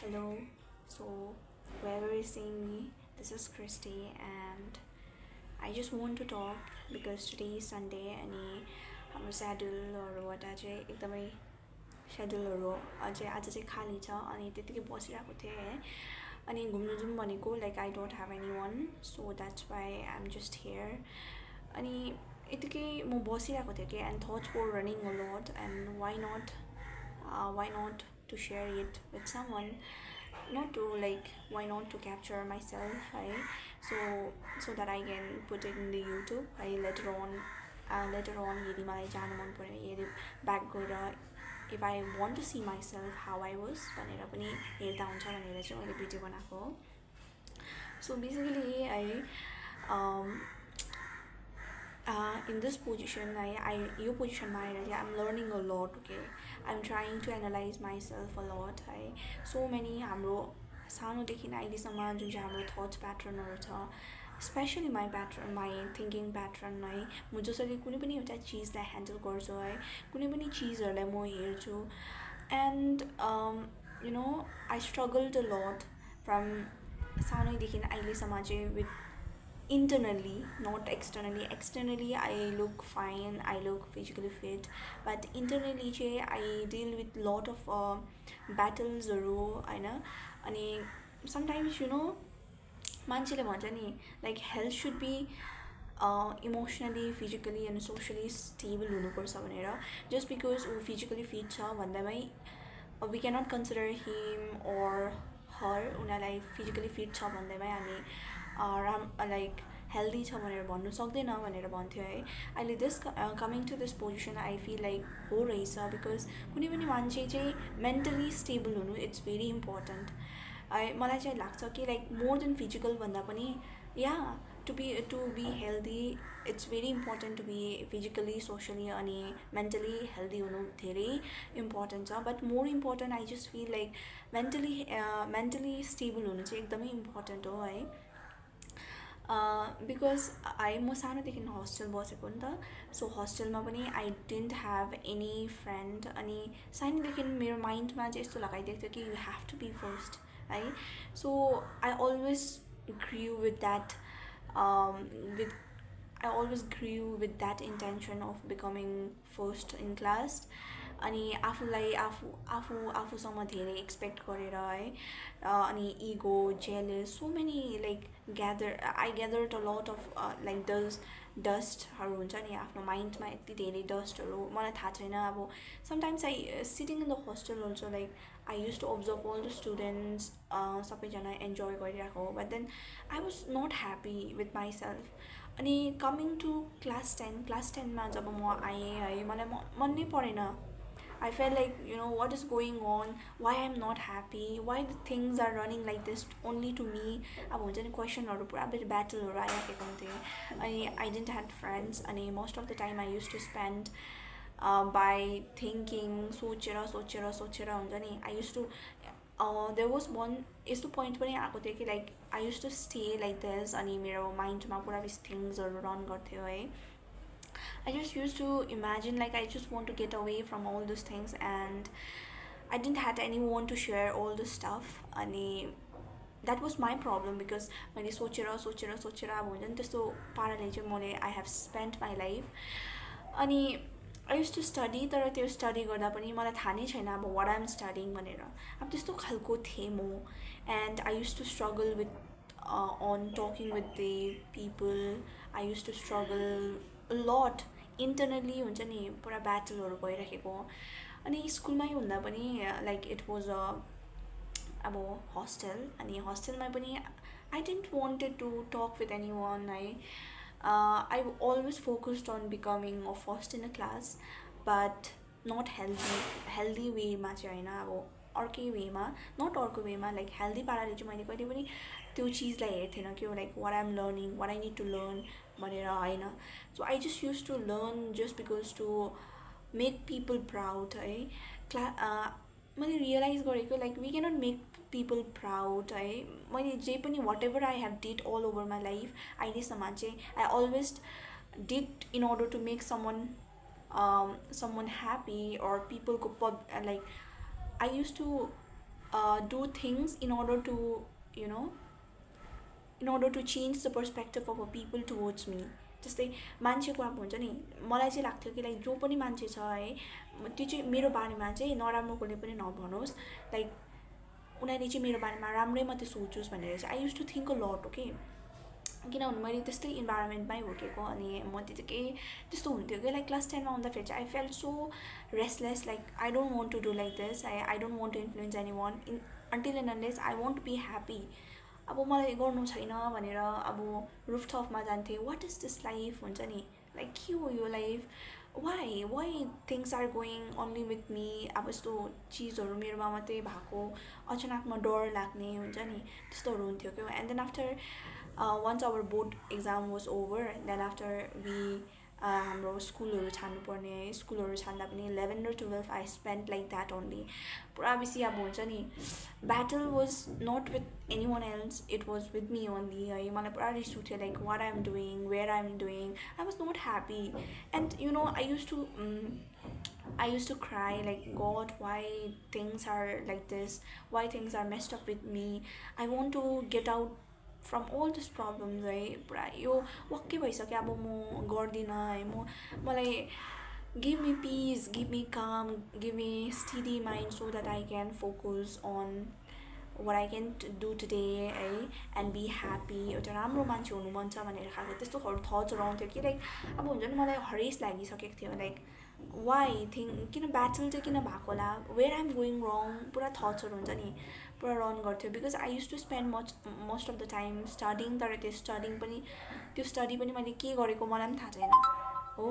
Hello. So, wherever is seeing me, this is Christy, and I just want to talk because today is Sunday अनि हाम्रो सेड्युलहरू गर्दा चाहिँ एकदमै सेड्युलहरू अझै आज चाहिँ खाली छ अनि त्यतिकै बसिरहेको थिएँ है अनि घुम्नु जाउँ भनेको like I don't have any one so that's why I am just here अनि यतिकै म बसिरहेको थिएँ कि and thoughts were running a lot and why not to share it with someone, not to like why not to capture myself, right? So that I can put it in the YouTube. I later on यदि मलाई जानु मन पर्यो यदि back गएर if I want to see myself how I was भनेर पनि हेर्दा हुन्छ भनेर चाहिँ मैले भिडियो बनाएको हो. So basically in this position यो पोजिसनमा आएर चाहिँ I'm learning a lot. Okay, I'm trying to analyze myself a lot है. So many हाम्रो सानोदेखि अहिलेसम्म जुन चाहिँ हाम्रो थट्स प्याटर्नहरू छ, स्पेसली माई थिङ्किङ प्याटर्न है. म जसरी कुनै पनि एउटा चिजलाई ह्यान्डल गर्छु है, कुनै पनि चिजहरूलाई म हेर्छु and I struggled a lot from सानैदेखि अहिलेसम्म चाहिँ with internally, not externally. Externally I look fine, I look physically fit, but internally I deal with lot of battles होइन. अनि sometimes मान्छेले भन्छ नि like health should be emotionally physically and socially stable हुनुपर्छ भनेर. जस्ट बिकज ऊ physically fit छ भन्दैमै we cannot consider him or her उनीहरूलाई फिजिकली फिट छ भन्दैमै हामी लाइक हेल्दी छ भनेर भन्नु सक्दैन भनेर भन्थ्यो है. अहिले this coming to this position I feel like हो रहेछ बिकज कुनै पनि मान्छे चाहिँ मेन्टली स्टेबल हुनु इट्स भेरी इम्पोर्टेन्ट है. मलाई चाहिँ लाग्छ कि लाइक मोर देन फिजिकल भन्दा पनि या to be healthy it's very important to be physically socially अनि मेन्टली हेल्दी हुनु धेरै इम्पोर्टेन्ट छ. But more important I just feel like mentally stable हुनु चाहिँ एकदमै इम्पोर्टेन्ट हो है. बिकज म सानोदेखि हस्टेल बसेको नि त. सो हस्टेलमा पनि I didn't have any friend अनि सानोदेखि मेरो माइन्डमा चाहिँ यस्तो लगाइदिएको थियो कि you have to be first है. So I always grew with that with that intention of becoming first in class. अनि आफूलाई आफूसँग धेरै एक्सपेक्ट गरेर है. अनि ego jealous so many like I gathered a lot of like डस्टहरू हुन्छ नि आफ्नो माइन्डमा यति धेरै डस्टहरू मलाई थाहा छैन. अब sometimes I sitting in the hostel also like I use to observe all the students सबैजना इन्जोय गरिरहेको हो. But then I was not happy with myself. अनि कमिङ टु क्लास 10मा जब म आएँ है मलाई मन नै परेन. I felt like, what is going on? Why I'm not happy? Why the things are running like this only to me? अब हुन्छ नि क्वेसनहरू पुरा ब्याटलहरू आइराखेको हुन्थ्यो अनि आई डिन्ट ह्याड फ्रेन्ड्स अनि most of the time I use to spend by thinking सोचेर हुन्छ नि. I use to there was one यस्तो पोइन्ट पनि आएको थियो कि like I use to stay like this अनि मेरो माइन्डमा पुरा बेसी थिङ्सहरू रन गर्थ्यो है. I just used to imagine like I just want to get away from all those things and I didn't had anyone to share all this stuff. अनि that was my problem because मैले सोचेर अब हुन्छ नि त्यस्तो पाराले चाहिँ मैले I have spent my life. अनि I used to study तर त्यो स्टडी गर्दा पनि मलाई थाहा नै छैन अब what I'm studying भनेर. अब त्यस्तो खालको थिएँ म and I used to struggle with on talking with the people. I used to struggle a lot internally हुन्छ नि पुरा ब्याटलहरू भइराखेको. अनि स्कुलमै हुँदा पनि लाइक इट वाज अब हस्टेल अनि हस्टेलमा पनि I didn't wanted to talk with any one है. I always focused on becoming a first in a class but not healthy वेमा चाहिँ होइन. अब अर्कै वेमा नट अर्को वेमा लाइक हेल्दी पाराले चाहिँ मैले कहिले पनि त्यो चिजलाई हेर्थेन कि like what I'm learning what I need to learn भनेर होइन. So I just use to learn just because to make people proud है. मैले रियलाइज गरेको like we cannot make people proud है. मैले जे पनि whatever I have did all over my life अहिलेसम्म चाहिँ I always did in order to make someone happy or people could like I used to do things in order to, you know, in order to change the perspective of a people towards me. जस्तै मान्छेको अब हुन्छ नि, मलाई चाहिँ लाग्थ्यो कि like जो पनि मान्छे छ है, त्यो चाहिँ मेरो बारेमा चाहिँ नराम्रो कुनै पनि नभनोस्, लाइक उनीहरूले चाहिँ मेरो बारेमा राम्रै मात्रै सोचोस् भनेर चाहिँ I use to think a lot, okay. किनभने मैले त्यस्तै इन्भाइरोमेन्टमै हुर्केको, अनि म त्यतिकै त्यस्तो हुन्थ्यो कि लाइक क्लास 10मा आउँदाखेरि चाहिँ I felt so restless, like I don't want to do like this, I don't want to influence any one in until and unless I want to be happy. अब मलाई गर्नु छैन भनेर अब रुफटपमा जान्थेँ, वाट इज दिस लाइफ हुन्छ नि, like के हो यो life, why things are going only with me, अब यस्तो चिजहरू मेरोमा मात्रै भएको, अचानकमा डर लाग्ने हुन्छ नि, त्यस्तोहरू हुन्थ्यो क्या। And then after once our board exam was over, then after we हाम्रो स्कुलहरू छान्नुपर्ने है, स्कुलहरू छान्दा पनि 11 र 12 I spent like that only. पुरा बेसी अब हुन्छ नि, battle was not with any one else, it was with me only है। मलाई पुरा रिस उठ्यो, like what I am doing, where I am doing, I was not happy. And you know I used to cry like, God, why things are like this, why things are messed up with me, I want to get out from all this problems है। पुरा यो वाक्कै भइसक्यो, अब म गर्दिनँ है, मलाई give me peace, give me काम, give me steady mind so that I can focus on what I can do today है, एन्ड बी ह्याप्पी, एउटा राम्रो मान्छे हुनु मन छ भनेर खालको त्यस्तोहरू थट्सहरू आउँथ्यो कि लाइक अब हुन्छ नि, मलाई हरेस लागिसकेको थियो, लाइक वाइ किन ब्याटल चाहिँ किन भएको होला, where I am going wrong, पुरा थट्सहरू हुन्छ नि, पुरा रन गर्थ्यो। Because I use to spend most of the time studying, तर त्यो स्टडी पनि मैले के गरेको मलाई पनि थाहा छैन हो।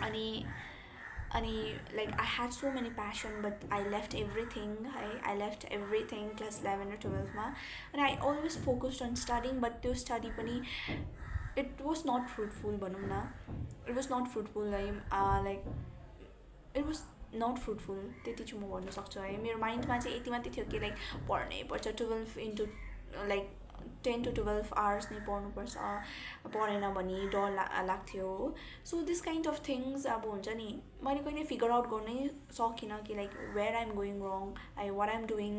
अनि like I had so many passion, but I left everything है, आई लेफ्ट एभ्रिथिङ क्लास 11 र 12मा। अनि I always focused on studying, but त्यो स्टडी पनि इट वाज नट फ्रुटफुल भनौँ न, इट वाज नट फ्रुटफुल है, like it was not fruitful, त्यति चाहिँ म भन्नु सक्छु है। मेरो माइन्डमा चाहिँ यति मात्रै थियो कि लाइक पढ्नै पर्छ, 12 इन्टु लाइक 10 to 12 आवर्स नै पढ्नुपर्छ, पढेन भने डर लाग्थ्यो। So this kind of things अब हुन्छ नि, मैले कहिले फिगर आउट गर्नै सकिनँ कि like where I am going wrong, I what I am doing,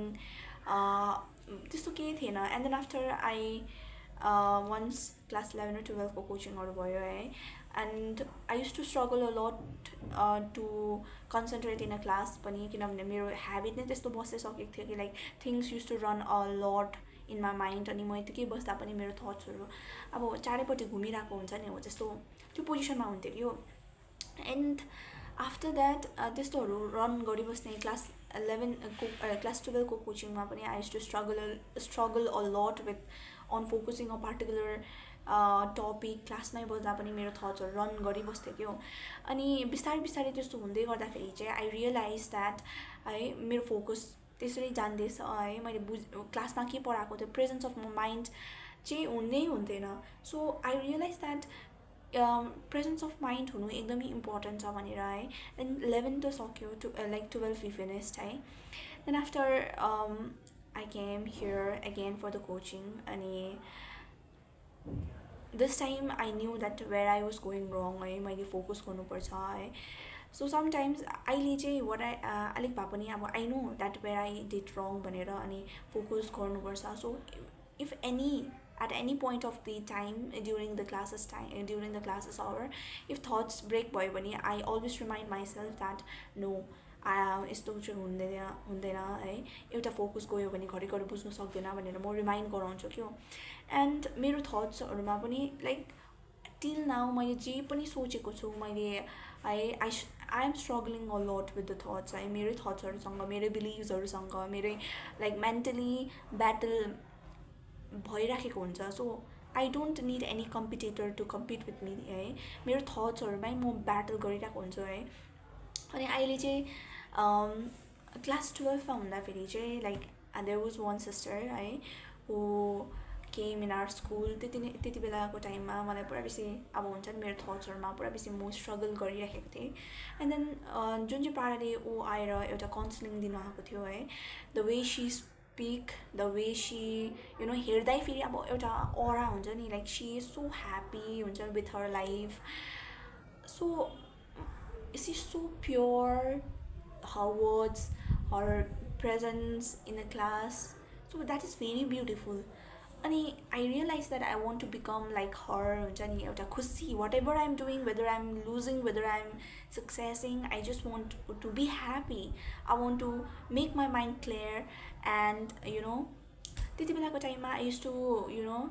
त्यस्तो केही थिएन। And then after I once class 11 र 12को कोचिङहरू भयो है, and I use to struggle a lot to concentrate in a class पनि, किनभने मेरो ह्याबिट नै त्यस्तो बसिसकेको थियो कि like things use to run a lot in my mind, अनि म यतिकै बस्दा पनि मेरो थट्सहरू अब चारैपट्टि घुमिरहेको हुन्छ नि, हो त्यस्तो त्यो पोजिसनमा हुन्थ्यो कि हो। एन्ड आफ्टर द्याट त्यस्तोहरू रन गरिबस्ने क्लास 11 क्लास 12को कोचिङमा पनि I use to struggle a lot with on focusing a particular topic, क्लासमै बस्दा पनि मेरो थट्सहरू रन गरिबस्थ्यो क्या। अनि बिस्तारै बिस्तारै त्यस्तो हुँदै गर्दाखेरि चाहिँ आई रियलाइज द्याट है, मेरो फोकस त्यसरी जान्दैछ है, मैले क्लासमा के पढाएको त्यो प्रेजेन्स अफ माइन्ड चाहिँ हुँदै हुन्थेन। So I realize that presence of mind हुनु एकदमै इम्पोर्टेन्ट छ भनेर है। एन्ड 11 त सक्यो, लाइक 12 वी फिनिस्ड है। Then after I came here again for the coaching, अनि this time I knew that where I was going wrong है, मैले फोकस गर्नुपर्छ है। सो समटाइम्स अहिले चाहिँ वाट अलिक भए पनि अब I know that where I did wrong भनेर, अनि फोकस गर्नुपर्छ। So if at any point of the time during the classes hour, if thoughts break भयो भने I always remind myself that no, यस्तो चाहिँ हुँदैन है, एउटा फोकस गयो भने घरिघरि बुझ्नु सक्दैन भनेर म रिमाइन्ड गराउँछु क्या। एन्ड मेरो थट्सहरूमा पनि लाइक टिल नाउ मैले जे पनि सोचेको छु मैले है, I am struggling a lot with the thoughts है, मेरै थट्सहरूसँग, मेरै बिलिभ्सहरूसँग, मेरै लाइक मेन्टली ब्याटल भइराखेको हुन्छ। So I don't need any competitor to compete with me है, मेरो थट्सहरूमै म ब्याटल गरिरहेको हुन्छु है। अनि अहिले चाहिँ क्लास 12मा हुँदाखेरि चाहिँ like there was one sister है, who came in our school. त्यति बेलाको टाइममा मलाई पुरा बेसी अब हुन्छ नि, मेरो थट्सहरूमा पुरा बेसी म स्ट्रगल गरिराखेको थिएँ। एन्ड देन जुन चाहिँ पाराले ऊ आएर एउटा काउन्सिलिङ दिनु आएको थियो है, the way she speak, the way she you know, हेर्दै फेरि अब एउटा अरा हुन्छ नि, like she is so happy हुन्छ with her life, so she is so pure, her words, her presence in a class. So that is very beautiful. अनि I realized that I want to become like her हुन्छ नि एउटा खुसी whatever I'm doing, whether I'm losing, whether I'm successing, I just want to be happy. I want to make my mind clear. And त्यति बेलाको टाइममा I used to you know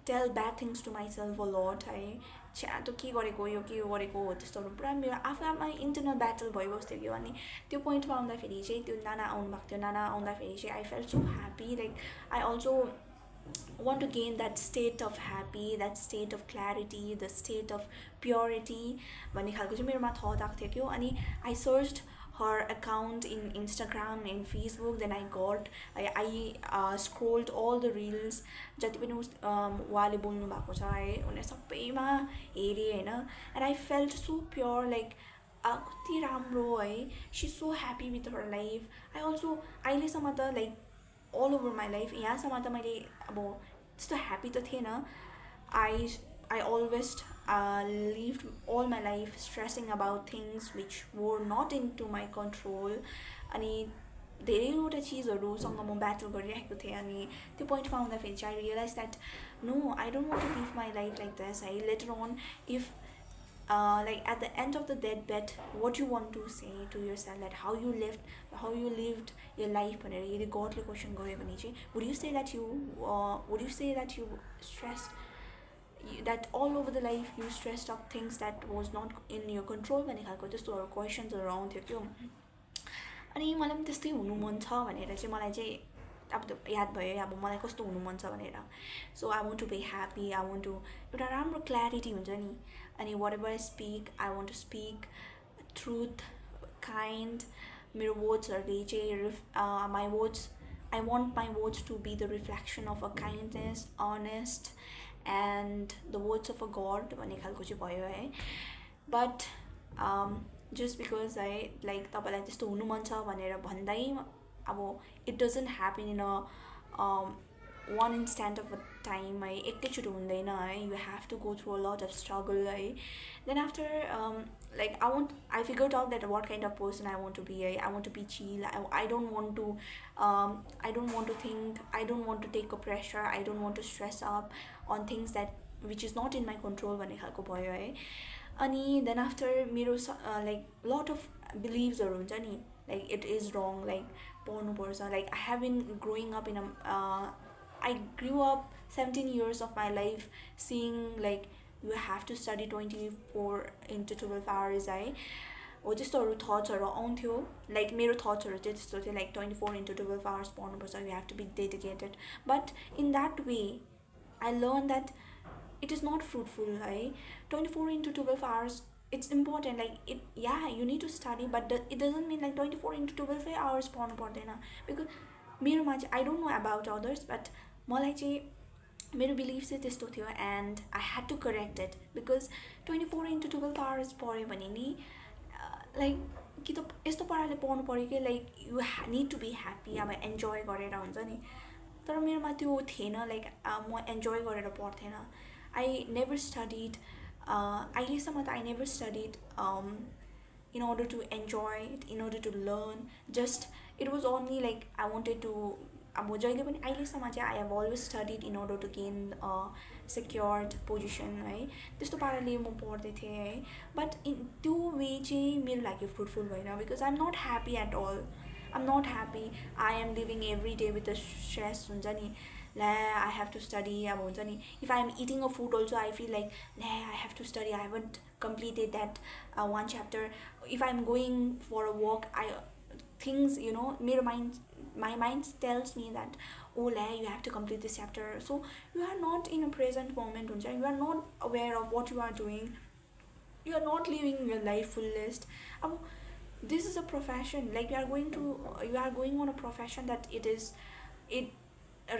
tell bad things to myself a lot है. छ्या त के गरेको यो के गरेको हो त्यस्तोहरू पुरा मेरो आफूमा इन्टरनल ब्याटल भइबस्थ्यो कि. अनि त्यो पोइन्टमा आउँदाखेरि चाहिँ त्यो नाना आउनुभएको थियो. नाना आउँदाखेरि चाहिँ I felt so happy. Like I also want to gain that state of happy, that state of clarity, the state of purity भन्ने खालको चाहिँ मेरोमा थट आएको थियो क्या. अनि I searched her account in Instagram and Facebook. Then I scrolled all the reels जति पनि उहाँले बोल्नु भएको छ है उनीहरू सबैमा हेरेँ होइन. and I felt so pure, like कति राम्रो है. she's so happy with her life. I also अहिलेसम्म त like all over my life यहाँसम्म त मैले अब त्यस्तो ह्याप्पी त थिएन. I always lived all my life stressing about things which were not into my control. अनि धेरैवटा चिजहरूसँग म ब्याटल गरिरहेको थिएँ. अनि त्यो पोइन्टमा आउँदाखेरि चाहिँ I realized that no, I don't want to live my life like this. I later on, if like at the end of the deathbed, what you want to say to yourself, that how you lived your life भनेर यदि गडले question गर्यो भने चाहिँ would you say that you stressed, that all over the life you stressed up things that was not in your control भन्ने खालको त्यस्तोहरू क्वेसन्सहरू आउँथ्यो क्या. अनि मलाई पनि त्यस्तै हुनु मन छ भनेर चाहिँ मलाई चाहिँ अब त याद भयो अब मलाई कस्तो हुनु मन छ भनेर. So I want to be happy. I want to एउटा राम्रो क्ल्यारिटी हुन्छ नि. अनि whatever I speak, I want to speak truth, kind. मेरो वर्ड्सहरूले चाहिँ my words, I want my words to be the reflection of a kindness, honest and the words of a god भन्ने खालको चाहिँ भयो है. बट जस्ट बिकज है like तपाईँलाई त्यस्तो हुनु मन छ भनेर भन्दै अब it doesn't happen in a one instant of a time है. एकैचोटि हुँदैन है. You have to go through a lot of struggle है. Then after like I figured out that what kind of person I want to be. I want to be chill. I don't want to think. I don't want to take a pressure. I don't want to stress up on things that which is not in my control भन्ने खालको भयो है. अनि then after मेरो like lot of beliefsहरू हुन्छ नि, like it is wrong, like पढ्नुपर्छ. like I have been growing up in a I grew up 17 years of my life seeing like you have to study 24 into 12 hours है. हो त्यस्तोहरू थट्सहरू आउँथ्यो. Like मेरो थट्सहरू चाहिँ त्यस्तो थियो, लाइक 24 into 12 hours पढ्नुपर्छ, you have to be dedicated. But in that way I learn that it is not fruitful है. 24 into 12 hours it's important, like it, yeah, you need to study, but it doesn't mean like 24 into 12 hours पढ्नु पर्दैन. Because मेरोमा चाहिँ I don't know about others, but मलाई चाहिँ मेरो belief चाहिँ त्यस्तो थियो. And I had to correct it. Because 24 into 12 hours पढ्यो भने नि लाइक कि त यस्तो पाराले पढ्नु पऱ्यो कि like you need to be happy. अब इन्जोय गरेर हुन्छ नि. तर मेरोमा त्यो थिएन. लाइक म इन्जोय गरेर पढ्थेन. आई नेभर स्टडिड अहिलेसम्म त I never studied in order to enjoy it, in order to learn. Just it was only like I wanted to अब जहिले पनि अहिलेसम्म चाहिँ I have always studied in order to gain secured position है. त्यस्तो पाराले म पढ्दै थिएँ है. बट त्यो वे चाहिँ मेरो लागि फ्रुटफुल भएन. Because I am not happy at all. I am not happy. I am living every day with the stress हुन्छ नि. ला आई हेभ टु स्टडी. अब हुन्छ नि, if I am eating a food also I feel like ला I have to study. I haven't completed that one chapter. If I am going for a walk, things, my mind tells me that oh you have to complete this chapter. So you are not in a present moment. You are not aware of what you are doing. You are not living your life fullest. This is a profession, like you are going on a profession that it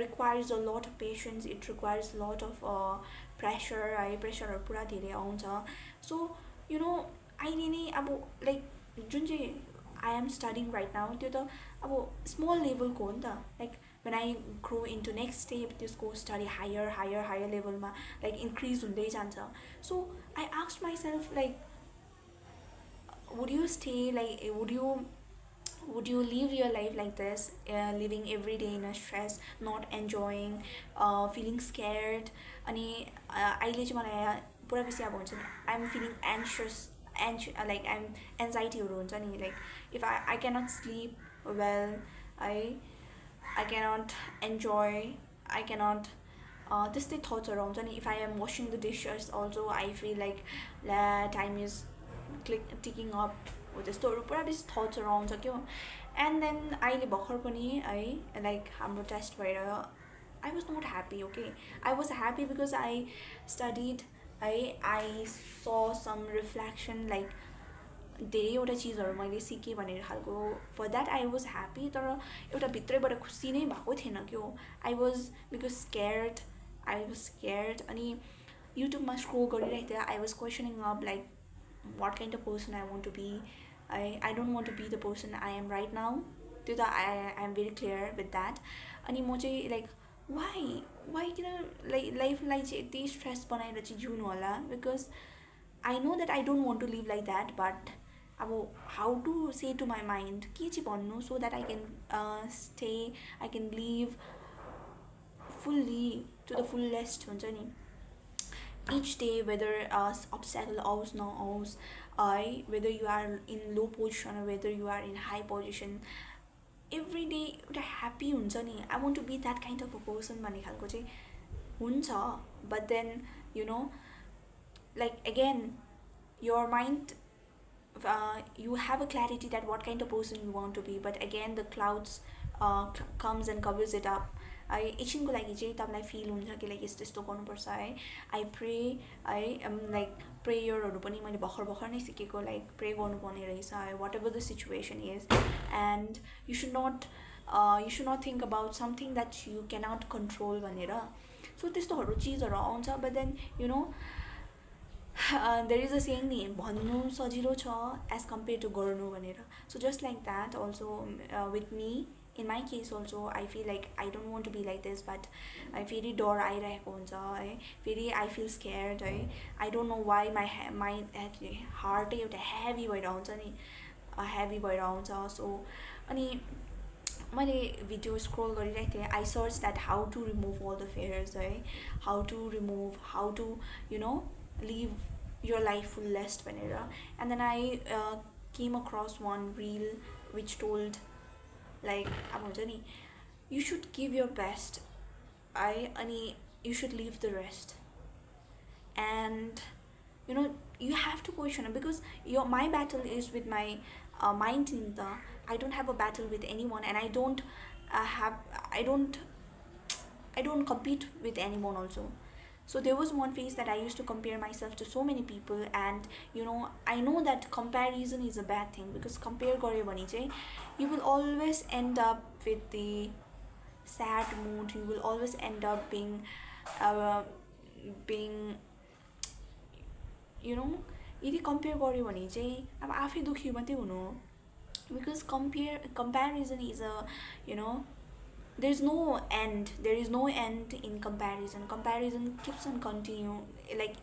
requires a lot of patience. It requires a lot of pressure. Pressure पुरा धेरै आउँछ. So अहिले नै अब like जुन चाहिँ I am studying right now, त्यो त अब small level को हो नि त. Like when I grow into next step, त्यसको study higher level मा like increase हुँदै जान्छ. So I asked myself like would you stay, like would you live your life like this, living every day in a stress, not enjoying, feeling scared? अनि अहिले चाहिँ मलाई पुरा बेसी अब हुन्छ नि, आइएम फिलिङ लाइक आइएम एन्जाइटीहरू हुन्छ नि, like if I cannot sleep well, I cannot enjoy, I cannot त्यस्तै थट्सहरू आउँछ नि. If I am washing the dishes also I feel like ला टाइम इज टिकिङ अप हो, त्यस्तोहरू पुरा बेसी थट्सहरू आउँछ क्या. एन्ड देन अहिले भर्खर पनि है, लाइक हाम्रो टेस्ट भएर I was not happy. Okay, I was happy because I studied है, I saw some reflection, like धेरैवटा चिजहरू मैले सिकेँ भनेर खालको. For that I was happy. तर एउटा भित्रैबाट खुसी नै भएको थिएन क्या. I was because scared. अनि युट्युबमा स्क्रोल गरिरहेको थिएँ. I was questioning up like what kind of person I want to be. I don't want to be the person I am right now. त्यो त I am very clear with that. अनि म चाहिँ like why किन लाइफलाई चाहिँ यति stress बनाएर चाहिँ जिउनु होला, because I know that I don't want to live like that. But अब how to say to my mind के चाहिँ भन्नु, so that I can stay, I can live fully to the fullest हुन्छ नि. Each day, whether obstacle aus no aus, whether you are in low position or whether you are in high position, every day एउटा happy हुन्छ नि. I want to be that kind of a person भन्ने खालको चाहिँ हुन्छ. But then you know, like again, your mind, you have a clarity that what kind of person you want to be, but again the clouds comes and covers it up. एकछिनको लागि चाहिँ तपाईँलाई feel हुन्छ कि like यस्तो यस्तो गर्नुपर्छ है. आई प्रे है, लाइक प्रेयरहरू पनि मैले भर्खर नै सिकेको, लाइक प्रे गर्नुपर्ने रहेछ है, whatever the situation is. And you should not think about something that you cannot control भनेर. सो त्यस्तोहरू चिजहरू आउँछ. But then you know, there is a saying नि, भन्नु सजिलो छ एज कम्पेयर टु गर्नु भनेर. So just like that also with me. In my case also, I feel like I don't want to be like this, but I फेरि डर आइरहेको हुन्छ है, फेरि I feel scared है. I don't know why my heart एउटा heavy भएर आउँछ नि, heavy भएर आउँछ. सो अनि मैले भिडियो स्क्रोल गरिरहेको थिएँ. I search that how to remove all the fears है, how to you know live your life fullest भनेर. And then I came across one reel which told like अब हुन्छ नि, you should give your best है, अनि you should leave the rest. And you know, you have to question, because my battle is with my mind नि त. I don't have a battle with anyone, and I don't compete with anyone also. So there was one phase that I used to compare myself to so many people, and you know, I know that comparison is a bad thing, because compare गर्यो भने चाहिँ you will always end up with the sad mood. You will always end up being you know, यदि compare गर्यो भने चाहिँ अब आफै दुखी मात्रै हुनु हो. Because comparison is a, you know, there is no end in comparison keeps on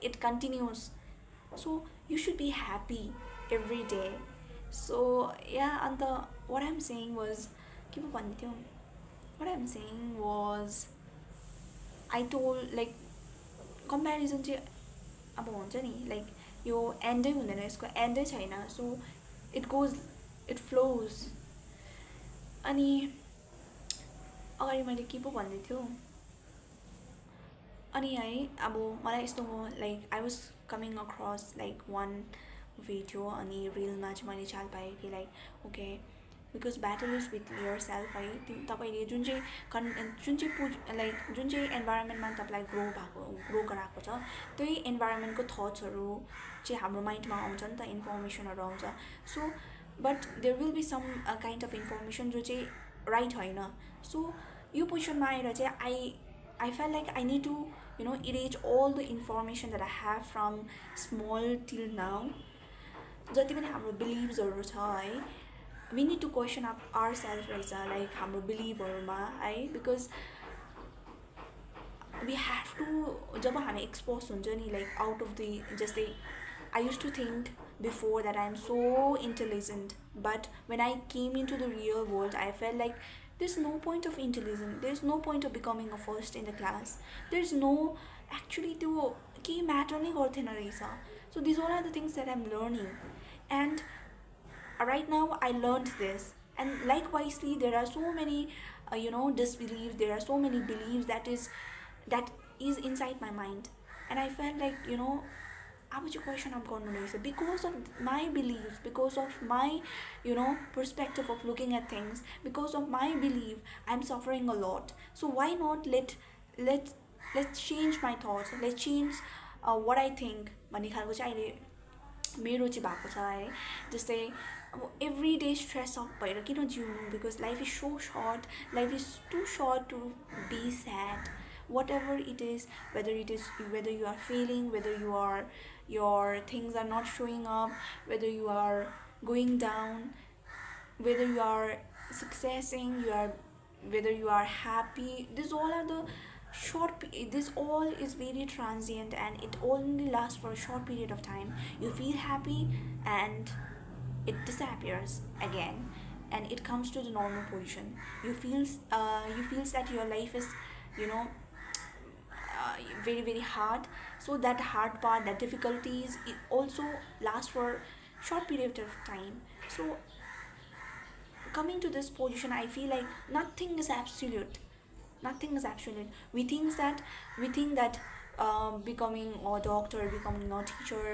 it continues. So you should be happy every day. So yeah, and what I'm saying was, I told like comparison चाहिँ अब हुन्छ नि, like यो एन्डै हुँदैन, यसको एन्डै छैन. So it flows. अनि अगाडि मैले के पो भन्दै थियो, अनि है अब मलाई यस्तो like I was coming across like one video, अनि रिलमा चाहिँ मैले चाल पाएँ कि like okay, because battle is with your self है. तपाईँले जुन चाहिँ इन्भाइरोमेन्टमा तपाईँलाई ग्रो गराएको छ, त्यही इन्भाइरोमेन्टको थट्सहरू चाहिँ हाम्रो माइन्डमा आउँछ नि त, इन्फर्मेसनहरू आउँछ. So but there will be some kind of information जो चाहिँ राइट होइन. सो यो पोजिसनमा आएर चाहिँ I feel like I need to you know erase all the information that I have from small till now. जति पनि हाम्रो बिलिभ्सहरू छ है, we need to question up our self रहेछ, लाइक हाम्रो बिलिभहरूमा है. बिकज वी हेभ टु, जब हामी एक्सपोज हुन्छ नि, लाइक आउट अफ द, जस्तै I use to think before that I'm so intelligent, but when I came into the real world I felt like there's no point of intelligence, there's no point of becoming a first in the class, there's no actually त्यो केही matter नै गर्थेन रहेछ. So these all are the things that I'm learning, and right now I learned this. And likewise there are so many disbeliefs, there are so many beliefs that is inside my mind, and I felt like अब चाहिँ question of गर्नु रहेछ because of my belief, because of my perspective of looking at things, because of my belief I am suffering a lot. So why not let change my thoughts, let change what I think भन्ने खालको चाहिँ अहिले मेरो चाहिँ भएको छ है. जस्तै अब एभ्री डे स्ट्रेस अफ भएर किन जिउनु, because life is so short, life is too short to be sad. Whatever it is, whether you are failing, whether your things are not showing up, whether you are going down, whether you are successing, whether you are happy, this all are the this all is very transient, and it only lasts for a short period of time. You feel happy and it disappears again, and it comes to the normal position. You feels that your life is you know very very hard. So that hard part, that difficulties, it also lasts for short period of time. So coming to this position I feel like nothing is absolute, nothing is absolute. We think that becoming a doctor, becoming a teacher,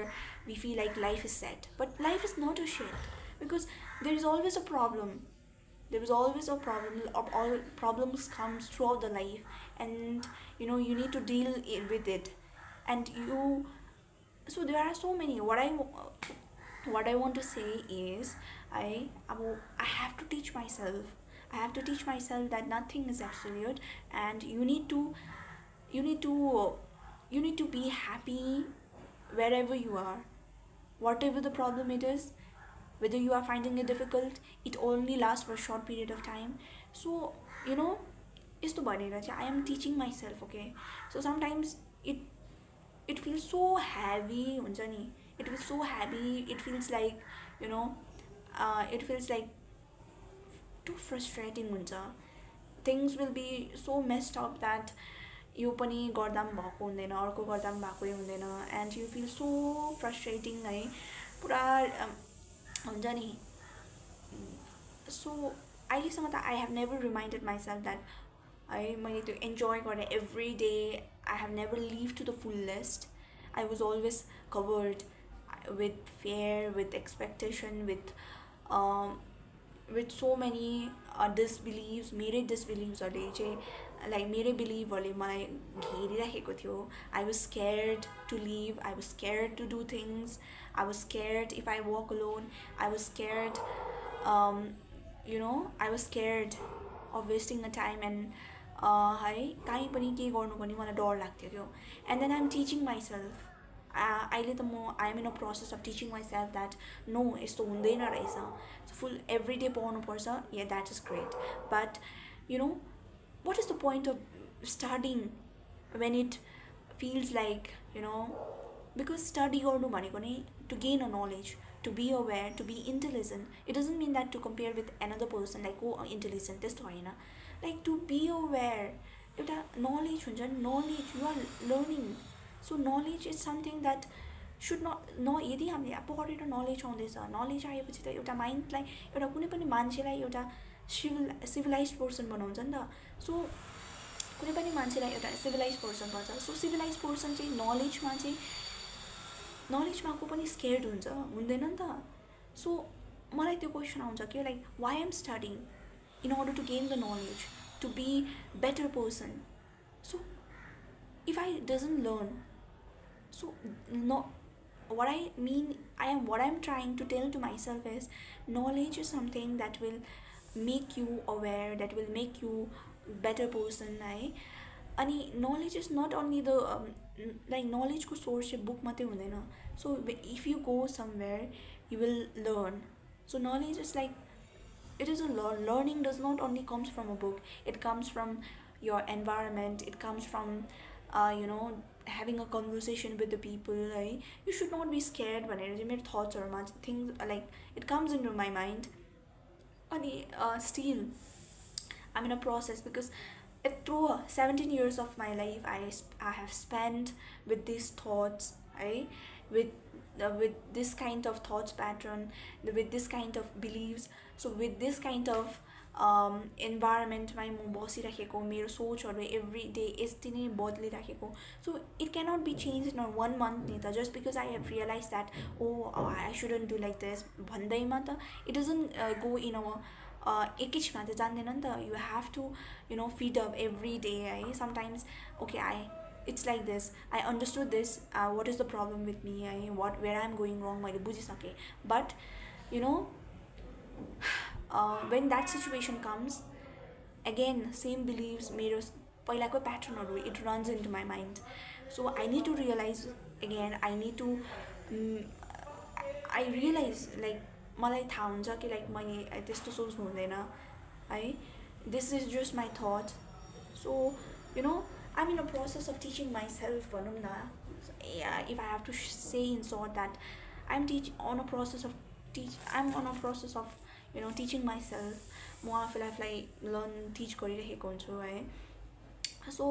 we feel like life is set, but life is not a shit, because there is always a problem. There is always a problem. All problems comes throughout the life, and you need to deal with it. And so there are so many. What I want to say is I have to teach myself. I have to teach myself that nothing is absolute, and you need to be happy wherever you are, whatever the problem it is. Whether you are finding it difficult, it only lasts for a short period of time. So यस्तो भनेर चाहिँ I am teaching myself, okay? So sometimes it feels so heavy हुन्छ नि, it feels so heavy, it feels like it feels like too frustrating हुन्छ. Things will be so messed up that यो पनि गर्दा पनि भएको हुँदैन, अर्को गर्दा पनि भएकै हुँदैन, and you feel so frustrating है, पुरा हुन्छ नि. सो अहिलेसम्म त I have never reminded myself that है मैले त्यो इन्जोय गरेँ every day. I have never live to the fullest. I was always covered with fear, with expectation, with so many disbeliefs. मेरै डिसबिलिभ्सहरूले चाहिँ लाइक मेरै बिलिभहरूले मलाई घेरिराखेको थियो. I was scared to leave, I was scared to do things, I was scared if I walk alone, I was scared I was scared of wasting the time, and है कहीँ पनि के गर्नु पनि मलाई डर लाग्थ्यो क्या. And then I'm teaching myself. अहिले त म I am in a process of teaching my self that no यस्तो हुँदैन रहेछ, फुल एभ्री डे पढ्नुपर्छ. Yeah that is great, but what is the point of studying when it feels like because study गर्नु भनेको नै to gain a knowledge, to be aware, to be intelligent. It doesn't mean that to compare with another person like को intelligent, त्यस्तो होइन. Like to be अवेर, एउटा knowledge हुन्छ नि, knowledge you are learning. So knowledge is something that should यदि हामीले पढेर knowledge आउँदैछ, नलेज आएपछि त एउटा माइन्डलाई, एउटा कुनै पनि मान्छेलाई एउटा सिभिलाइज पर्सन बनाउँछ नि त. सो कुनै पनि मान्छेलाई एउटा सिभिलाइज पर्सन भन्छ. सो सिभिलाइज पर्सन चाहिँ नलेजमा को पनि स्केयर्ड हुन्छ, हुँदैन नि त. सो मलाई त्यो क्वेसन आउँछ कि like why am studying in order to gain the knowledge, to be better person. So if I doesn't learn, so no, what I'm trying to tell to myself is knowledge is something that will make you aware, that will make you better person. है अनि knowledge is not only the like knowledge को source चाहिँ book मात्रै हुँदैन. So if you go somewhere you will learn. So knowledge is like, it is a learning does not only comes from a book, it comes from your environment, it comes from having a conversation with the people, right? You should not be scared भनेर चाहिँ मेरो थट्सहरूमा things like it comes into my mind. अनि still I'm in a process because through 17 years of my life I have spent with these thoughts, right? with with this kind of thoughts pattern, with this kind of beliefs, so with this kind of इन्भाइरोमेन्टमै म बसिराखेको मेरो सोचहरू every day यति नै बदलिराखेको. So it cannot be change in 1 month नि त, just because I have realise that oh I shouldn't do like this भन्दैमा त इट डजन्ट गो इन एकैछिनमा त जान्दैन नि त. You have to feed up every day है. Sometimes okay it's like this, I understood this, what is the problem with me, where I'm going wrong मैले बुझिसकेँ. But when that situation comes again, same beliefs, मेरो पहिलाको प्याटर्नहरू it runs into my mind. So I need to realize again, I need to I realize like मलाई थाहा हुन्छ कि like मैले त्यस्तो सोच्नु हुँदैन है. This is just my thought. So I'm in a process of teaching myself भनौँ न. Yeah, if I have to say in short that I'm on a process of teaching myself. म आफूलाई लर्न टिच गरिरहेको हुन्छु है. So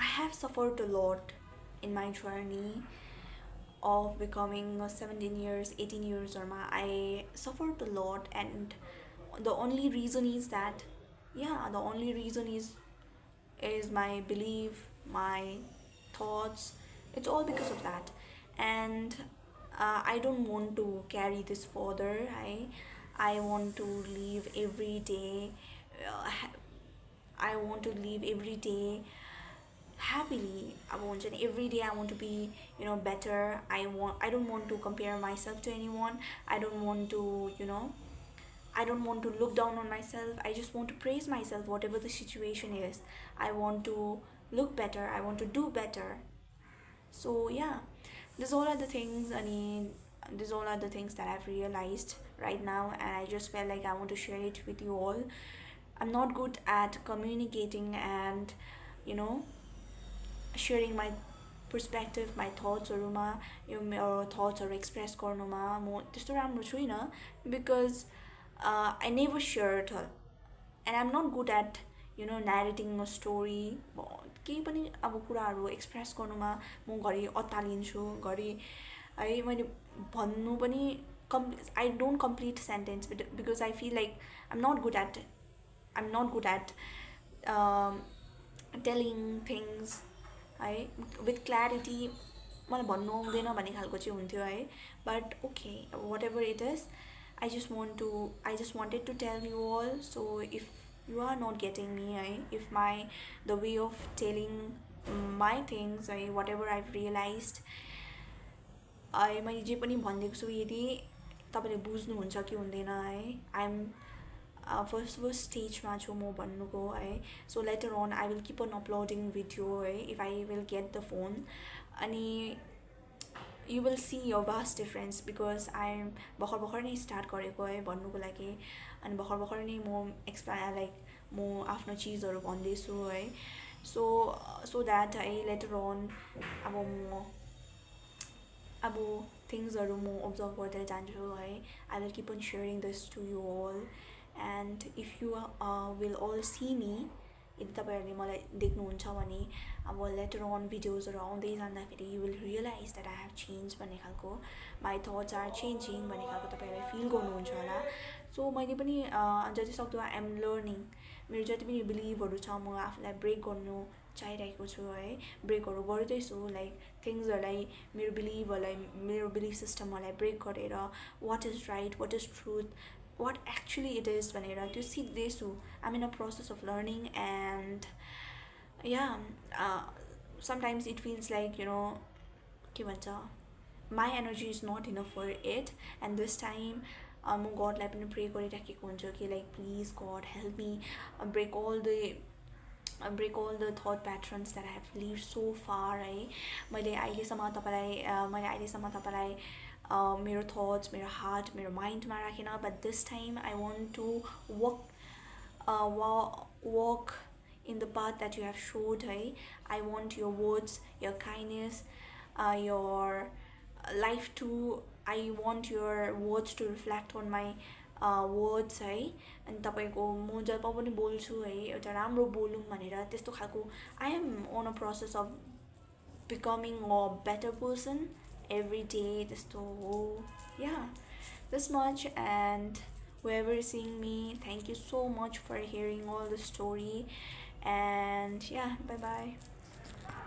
I have suffered a lot in my journey of becoming 17 years, 18 years or I suffered a lot, and the only reason is that the only reason is my belief, my thoughts. It's all because of that. And I don't want to carry this further. I want to live every day. I want to live every day happily. Every day I want to be better. I don't want to compare myself to anyone. I don't want to I don't want to look down on myself. I just want to praise myself, whatever the situation is. I want to look better. I want to do better. So yeah, these all are the things. These all are the things that I've realized right now, and I just felt like I want to share it with you all. I'm not good at communicating and sharing my perspective, my thoughtsहरूमा मेरो थट्सहरू express गर्नुमा म त्यस्तो राम्रो छुइनँ, because I never shared her, and I'm not good at narrating a story. केही पनि अब कुराहरू एक्सप्रेस गर्नुमा म घरि अत्तालिन्छु, घरि है मैले भन्नु पनि I don't complete sentence because I feel like I'm not good at telling things है with clarity. मलाई भन्नु आउँदैन भन्ने खालको चाहिँ हुन्थ्यो है. But okay, whatever it is, I just wanted to tell you all. So if you are not getting me, if the way of telling my things, whatever I've realized, मैले जे पनि भनिदिएको छु यदि तपाईँले बुझ्नुहुन्छ कि हुँदैन है. आइएम फर्स्ट स्टेजमा छु म भन्नुको है. So later on I will keep on uploading video है, if I will get the phone. अनि you will see a vast difference because I'm भर्खर नै स्टार्ट गरेको है भन्नुको लागि. अनि भर्खर नै म म आफ्नो चिजहरू भन्दैछु है. सो द्याट है लेटर अन अब थिङ्सहरू म अब्जर्भ गर्दै जान्छु है. I will keep on sharing this to you all. And if you will all see me, यदि तपाईँहरूले मलाई देख्नुहुन्छ भने अब लेटर अन भिडियोजहरू आउँदै जाँदाखेरि you will realize that I have change भन्ने खालको, माई थट्स आर चेन्जिङ भन्ने खालको तपाईँहरूले फिल गर्नुहुन्छ होला. सो मैले पनि जति सक्दो आई एम लर्निङ. मेरो जति पनि बिलिभहरू छ म आफूलाई ब्रेक गर्नु चाहिरहेको छु है. ब्रेकहरू गर्दैछु, लाइक थिङ्सहरूलाई, मेरो बिलिभ सिस्टमहरूलाई ब्रेक गरेर what is right, what is truth, what actually it is भनेर त्यो सिक्दैछु. I'm in a process of learning, and sometimes it feels like के भन्छ, my energy is not enough for it, and this time म गडलाई पनि pray गरिराखेको हुन्छु कि like please God help me break all the thought patterns that I have lived so far है. मैले अहिलेसम्म तपाईँलाई मेरो थट्स, मेरो हार्ट, मेरो माइन्डमा राखेन. But this time I want to walk in the path that you have showed. I want your words, your kindness, your life to, I want your words to reflect on my words है. अनि तपाईँको म जब पनि बोल्छु है एउटा राम्रो बोलौँ भनेर त्यस्तो खालको I am on a process of becoming a better person every day त्यस्तो हो. Yeah, this much. And whoever is seeing me, thank you so much for hearing all the story. And yeah, bye bye.